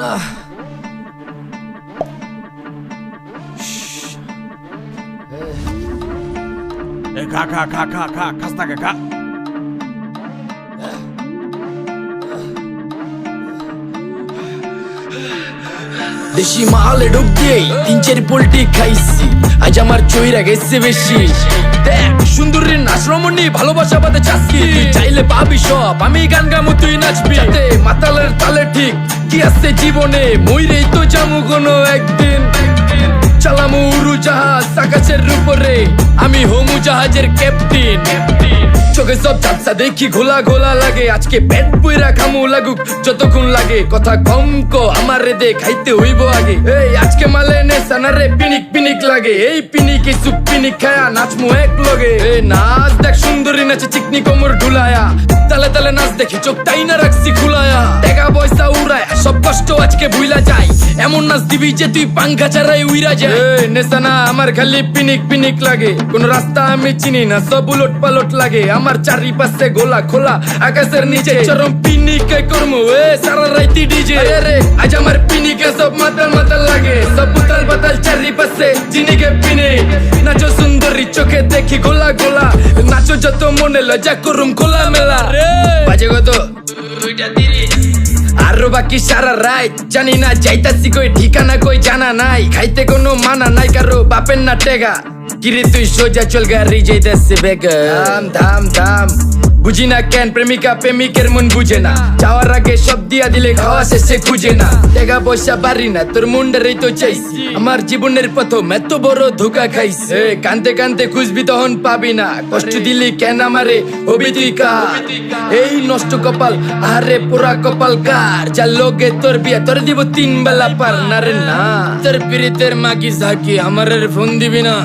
না খা খা খা খা খা খাস্তা খা। দেশি মালে ঢুক দিয়েই 3-4 পোল্টি খাইছি, আজ আমার চইরা গেছে বেশি। দেখ সুন্দরীর নাচ রমণী, ভালোবাসা বাদে চাচ্ছি, তুই চাইলে পাবি সব, আমি গান গামু তুই নাচবি। মাতালের তালে ঠিক কি আছে জীবনে, মইরেই তো যামু কোনো একদিন। চালামু উড়োজাহাজ আকাশের উপরে, আমি হমু জাহাজের ক্যাপ্টেন। চোখে সব ঝাপসা দেখি ঘোলা ঘোলা লাগে, আজকে পেট পুইরা খামু লাগুক যতক্ষণ লাগে। কথা কম কো আমারে দে খাইতে হইব আগে, এই আজকে মালে নেশা না রে পিনিক পিনিক লাগে। এই পিনিকে সুপ পিনিক খায়া নাচমু এক লগে। এই নাচ দেখ সুন্দরী নাচে চিকনি কোমর ঢুলায়া, তালে তালে নাচ দেখি চোখ তাই না রাখছি খুলায়া। টাকা পয়সা উড়ায় সব কষ্ট আজকে ভুইলা যায়, এমন নাচ দিবি যে তুই পাঙ্খা ছাড়াই উইরা যায়। নেশা না আমার খালি পিনিক পিনিক লাগে, কোন রাস্তা আমি চিনি না, সব উলট পালট লাগে। আমার চারিপাশে গোলা খোলা আকাশের নিচে, চরম পিনিকে করমু সারা রাইতি ডিজে। রে আজ আমার পিনিকে সব মাতাল মাতাল লাগে, সব উতাল পাতাল চারিপাশে চিনিকে পিনে। নাচো সুন্দরী চোখে দেখি গোলা গোলা, নাচো যত মনে লজ্জা করুম খোলা মেলা। বাজে কত 2:30, আরো বাকি সারা রাত জানি না যাইতাছি কই, ঠিকানা কই জানা নাই, খাইতে কোনো মানা নাই কারো বাপের না টেগা। কিরে তুই সোজা চল গাড়ি যাইতাছে বেগা, ধাম ধাম ধাম। বুঝি না কেন প্রেমিকা প্রেমিকের মন বুঝে না, যাওয়ার আগে সব দিয়া দিলে খাওয়া শেষে খুঁজে না। টাকা পয়সা বাড়ি না তোর মুন্ডারেই তো চাইছি, আমার জীবনের প্রথম এত বড় ধোকা খাইছে। কানতে কানতে খুঁজবি তখন পাবি না, কষ্ট দিলি কেন আমারে হবি তুই কার। এই নষ্ট কপাল আরে পুরা কপাল কার, যার লোকে তোর বিয়া তোর দিব 3 বেলা পার। না রে না তোর পিরিতের মাগি ঝাঁকি আমারের ফোন দিবি না,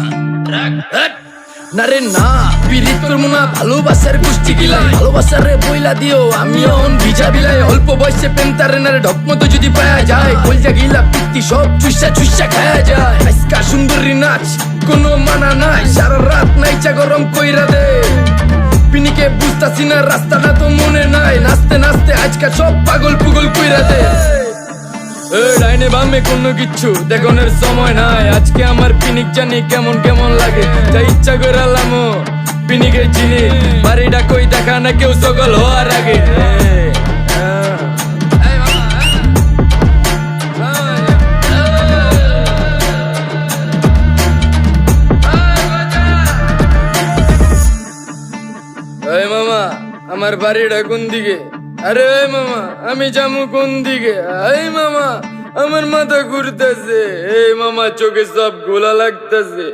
না রে না পিরিত করবো না। ভালোবাসার গোষ্ঠী গিলাই ভালোবাসারে বইলা দিও, আমি অন ভিজা বিলাই। অল্প বয়সে প্রেম তারে নারে ঢক মতো যদি পায়া যায়, কলজা গিলা পিত্তি সব চুষা চুষা খায়া যায়। আজকা সুন্দরী নাচ কোনো মানা নাই, সারা রাত নাইচা গরম কইরা দে। পিনিকে বুঝতাছি না রাস্তাটা তো মনে নাই, নাচতে নাচতে আজকা সব পাগল পুগল কইরা দে। ডাইনে বামে কোনো কিচ্ছু দেখনের সময় নাই, আজকে আমার পিনিক জানি কেমন কেমন লাগে। যা ইচ্ছা করে লামো পিনিকে চিনি, বাড়িটা কই দেখা না কেউ সকল হওয়ার আগে। মামা আমার বাড়িটা কোন দিকে? আরে মামা আমি যামু কোন দিকে? এই মামা আমার মাথা ঘুরতেছে, এই মামা চোখে সব গোলা লাগতেছে।